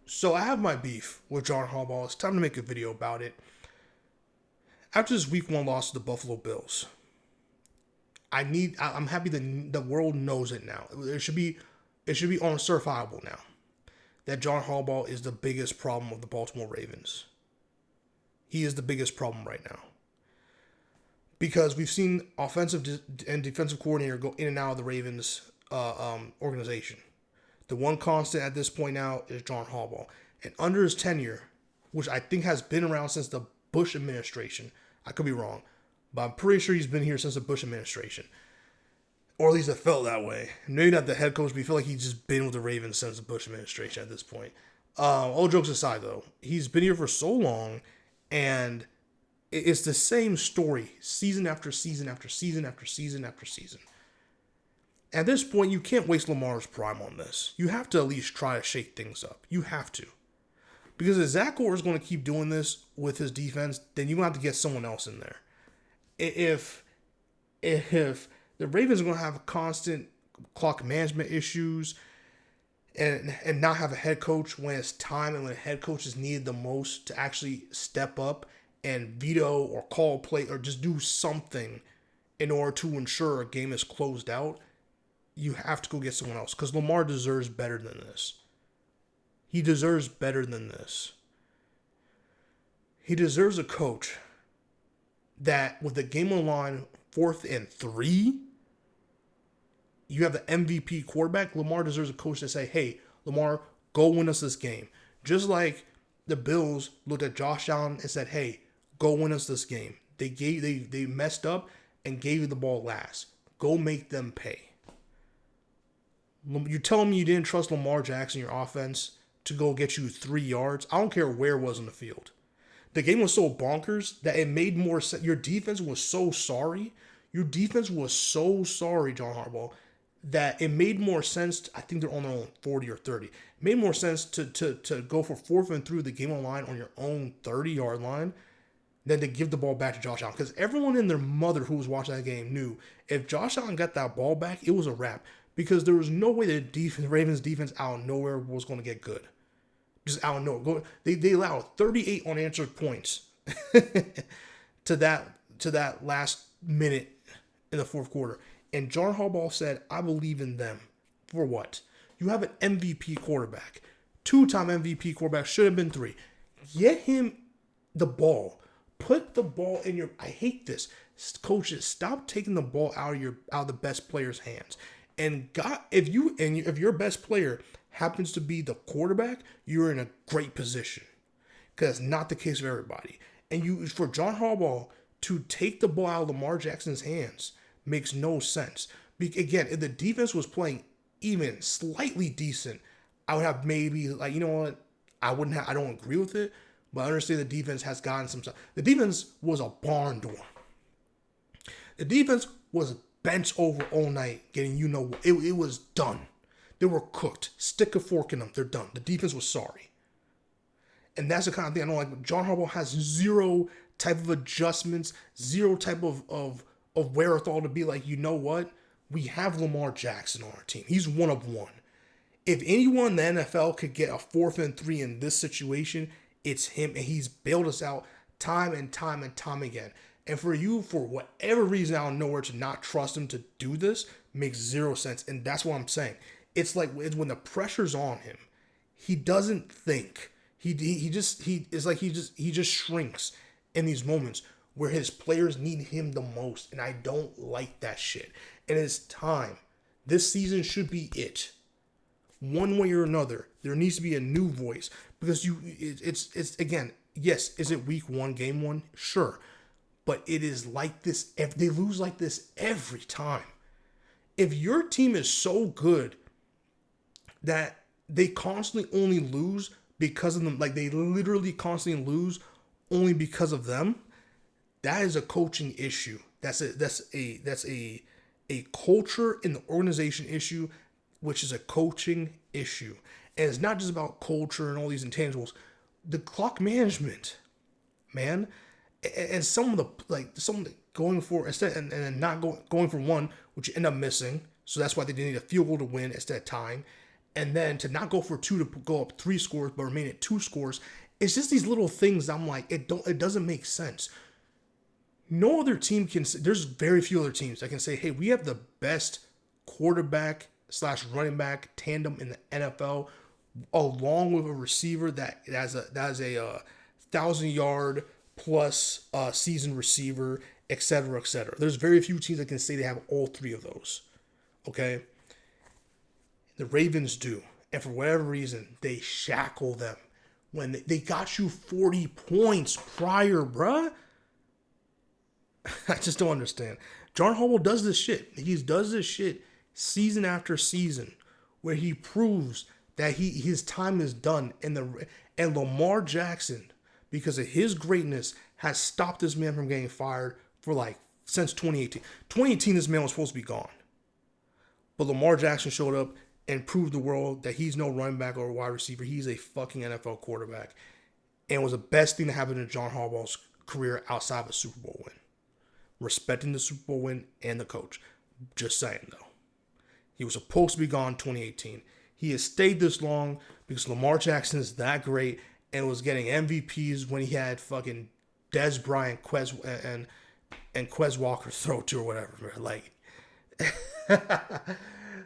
So I have my beef with John Harbaugh. It's time to make a video about it. After this week one loss to the Buffalo Bills, I'm happy that the world knows it now. It should be uncertifiable now that John Harbaugh is the biggest problem of the Baltimore Ravens. He is the biggest problem right now. Because we've seen offensive and defensive coordinator go in and out of the Ravens organization. The one constant at this point now is John Harbaugh. And under his tenure, which I think has been around since the Bush administration, I could be wrong, but I'm pretty sure he's been here since the Bush administration. Or at least it felt that way. Maybe not the head coach, but you feel like he's just been with the Ravens since the Bush administration at this point. All jokes aside, though, he's been here for so long, and it's the same story season after season after season after season after season. At this point, you can't waste Lamar's prime on this. You have to at least try to shake things up. You have to. Because if Zach Orr is going to keep doing this with his defense, then you're going to have to get someone else in there. If the Ravens are going to have constant clock management issues and not have a head coach when it's time and when a head coach is needed the most to actually step up and veto or call play or just do something in order to ensure a game is closed out, you have to go get someone else because Lamar deserves better than this. He deserves better than this. He deserves a coach that with the game on the line, 4th and 3, you have the MVP quarterback. Lamar deserves a coach to say, hey, Lamar, go win us this game. Just like the Bills looked at Josh Allen and said, hey, go win us this game. They messed up and gave you the ball last. Go make them pay. You're telling me you didn't trust Lamar Jackson, your offense, to go get you 3 yards? I don't care where it was on the field. The game was so bonkers that it made more sense. Your defense was so sorry. Your defense was so sorry, John Harbaugh, that it made more sense. I think they're on their own 40 or 30. It made more sense to go for 4th and 3 with the game on line on your own 30-yard line than to give the ball back to Josh Allen. Because everyone and their mother who was watching that game knew if Josh Allen got that ball back, it was a wrap. Because there was no way the Ravens defense out of nowhere was going to get good. Just out of nowhere. They allowed 38 unanswered points to that last minute in the fourth quarter. And John Harbaugh said, I believe in them. For what? You have an MVP quarterback. 2-time MVP quarterback. Should have been 3. Get him the ball. Put the ball in your... I hate this. Coaches, stop taking the ball out of the best player's hands. And if your best player happens to be the quarterback, you're in a great position. Because it's not the case for everybody. And for John Harbaugh to take the ball out of Lamar Jackson's hands makes no sense. Again, if the defense was playing even slightly decent, I would have maybe like, you know what? I don't agree with it, but I understand the defense has gotten some stuff. The defense was a barn door. The defense was bent over all night, getting it was done. They were cooked. Stick a fork in them. They're done. The defense was sorry. And that's the kind of thing I don't like. John Harbaugh has zero type of adjustments, zero type of wherewithal to be like, you know what? We have Lamar Jackson on our team. He's one of one. If anyone in the NFL could get a 4th and 3 in this situation, it's him. And he's bailed us out time and time and time again. And for you, for whatever reason out of nowhere, to not trust him to do this makes zero sense. And that's what I'm saying. It's like when the pressure's on him, he doesn't think. He just shrinks in these moments where his players need him the most. And I don't like that shit. And it's time. This season should be it. One way or another, there needs to be a new voice. Because it's again, yes, is it week 1, game 1? Sure. But it is like this. They lose like this every time. If your team is so good that they constantly only lose because of them, like they literally constantly lose only because of them, that is a coaching issue. That's a culture in the organization issue, which is a coaching issue. And it's not just about culture and all these intangibles. The clock management, man. And some of the going for instead and not going for one, which you end up missing. So that's why they didn't need a field goal to win instead of tying. and then to not go for two to go up 3 scores but remain at 2 scores. It's just these little things that I'm like, it doesn't make sense. No other team can. There's very few other teams that can say, hey, we have the best quarterback / running back tandem in the NFL, along with a receiver that has a 1,000-yard plus season receiver, et cetera, et cetera. There's very few teams that can say they have all three of those. Okay? The Ravens do. And for whatever reason, they shackle them. When they got you 40 points prior, bruh. I just don't understand. John Harbaugh does this shit. He does this shit season after season where he proves that his time is done. And Lamar Jackson, because of his greatness, has stopped this man from getting fired for since 2018. 2018, this man was supposed to be gone. But Lamar Jackson showed up and proved the world that he's no running back or wide receiver. He's a fucking NFL quarterback. And it was the best thing to happen in John Harbaugh's career outside of a Super Bowl win. Respecting the Super Bowl win and the coach. Just saying, though. He was supposed to be gone in 2018. He has stayed this long because Lamar Jackson is that great and was getting MVPs when he had fucking Dez Bryant, and Quez Walker throw to or whatever.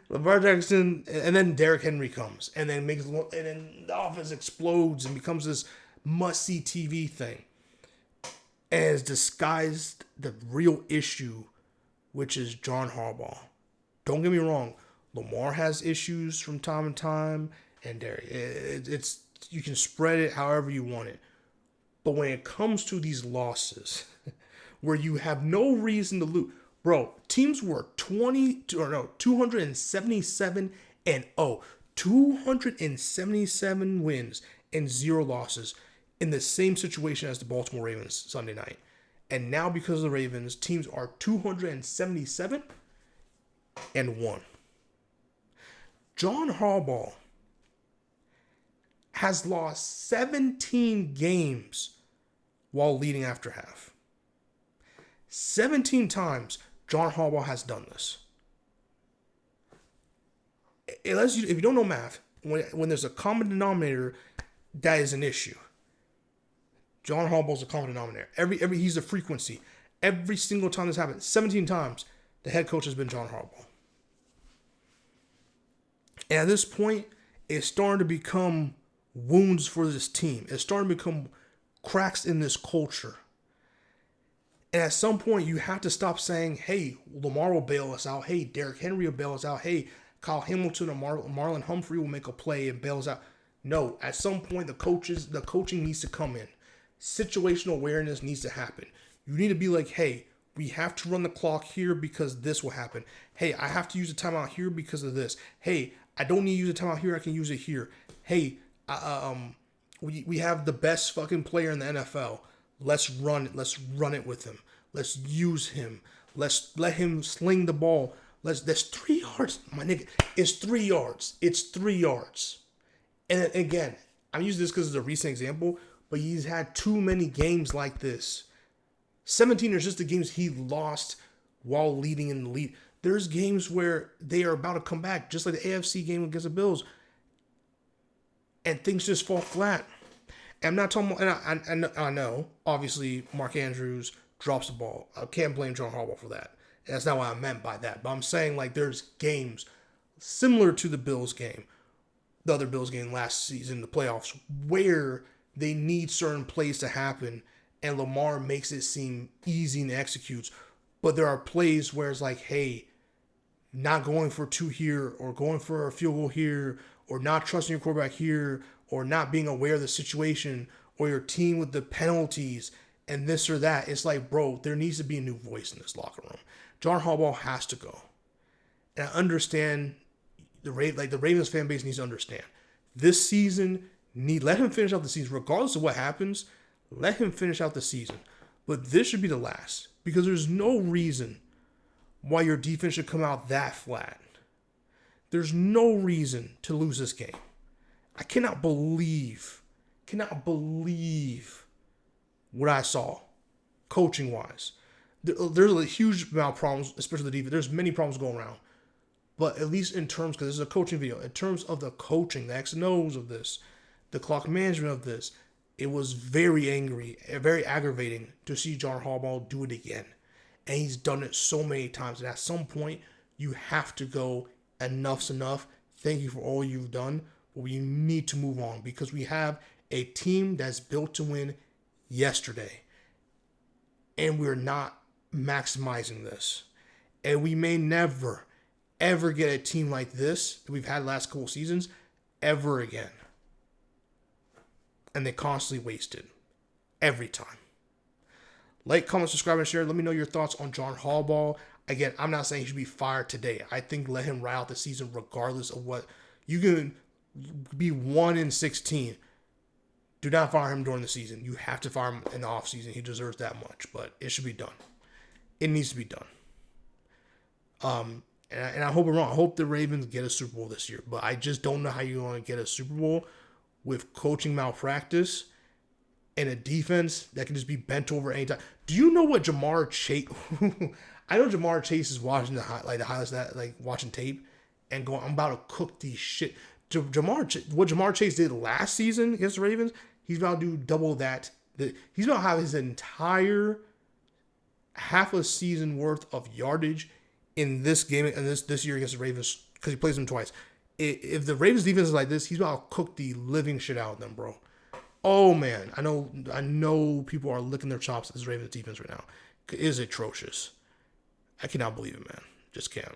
Lamar Jackson, and then Derrick Henry comes, and then the offense explodes and becomes this must-see TV thing. And has disguised the real issue, which is John Harbaugh. Don't get me wrong, Lamar has issues from time to time, and Derrick, it's you can spread it however you want it. But when it comes to these losses, where you have no reason to lose, bro, teams were 277 and 277 wins and 0 losses in the same situation as the Baltimore Ravens Sunday night. And now because of the Ravens, teams are 277 and 1. John Harbaugh has lost 17 games while leading after half. 17 times John Harbaugh has done this. If you don't know math, when there's a common denominator, that is an issue. John Harbaugh's a common denominator. He's a frequency. Every single time this happens, 17 times, the head coach has been John Harbaugh. And at this point, it's starting to become wounds for this team. It's starting to become cracks in this culture. And at some point, you have to stop saying, hey, Lamar will bail us out. Hey, Derrick Henry will bail us out. Hey, Kyle Hamilton or Marlon Humphrey will make a play and bail us out. No, at some point, the coaching needs to come in. Situational awareness needs to happen. You need to be like, hey, we have to run the clock here because this will happen. Hey, I have to use a timeout here because of this. Hey, I don't need to use a timeout here. I can use it here. Hey, we have the best fucking player in the NFL. Let's run it. Let's run it with him. Let's use him. Let's let him sling the ball. That's 3 yards, my nigga. It's 3 yards. It's 3 yards. And again, I'm using this because it's a recent example, but he's had too many games like this. 17 are just the games he lost while leading in the lead. There's games where they are about to come back, just like the AFC game against the Bills, and things just fall flat. And I'm not talking about, and I know, obviously, Mark Andrews drops the ball. I can't blame John Harbaugh for that. That's not what I meant by that. But I'm saying, there's games similar to the Bills game, the other Bills game last season, the playoffs, where they need certain plays to happen, and Lamar makes it seem easy and executes. But there are plays where it's like, hey, not going for 2 here, or going for a field goal here, or not trusting your quarterback here, or not being aware of the situation, or your team with the penalties, and this or that. It's like, bro, there needs to be a new voice in this locker room. John Harbaugh has to go. And I understand the Ravens fan base needs to understand. This season, let him finish out the season. Regardless of what happens, let him finish out the season. But this should be the last. Because there's no reason why your defense should come out that flat. There's no reason to lose this game. I cannot believe what I saw coaching-wise. There's a huge amount of problems, especially the defense. There's many problems going around. But at least in terms, because this is a coaching video, in terms of the coaching, the X and O's of this, the clock management of this, it was very angry, very aggravating to see John Harbaugh do it again. And he's done it so many times. And at some point, you have to go, enough's enough. Thank you for all you've done. But we need to move on because we have a team that's built to win yesterday. And we're not maximizing this. And we may never, ever get a team like this that we've had the last couple seasons ever again. And they constantly waste it. Every time. Like, comment, subscribe, and share. Let me know your thoughts on John Harbaugh. Again, I'm not saying he should be fired today. I think let him ride out the season regardless of what. You can be 1-16. Do not fire him during the season. You have to fire him in the offseason. He deserves that much. But it should be done. It needs to be done. And I hope I'm wrong. I hope the Ravens get a Super Bowl this year. But I just don't know how you're going to get a Super Bowl with coaching malpractice and a defense that can just be bent over anytime. Do you know what Jamar Chase? I know Jamar Chase is watching the highlights that watching tape and going, I'm about to cook these shit. What Jamar Chase did last season against the Ravens, he's about to do double that. He's about to have his entire half a season worth of yardage in this game and this year against the Ravens because he plays them twice. If the Ravens defense is like this, he's about to cook the living shit out of them, bro. Oh man, I know people are licking their chops at this Ravens defense right now. It is atrocious. I cannot believe it, man. Just can't.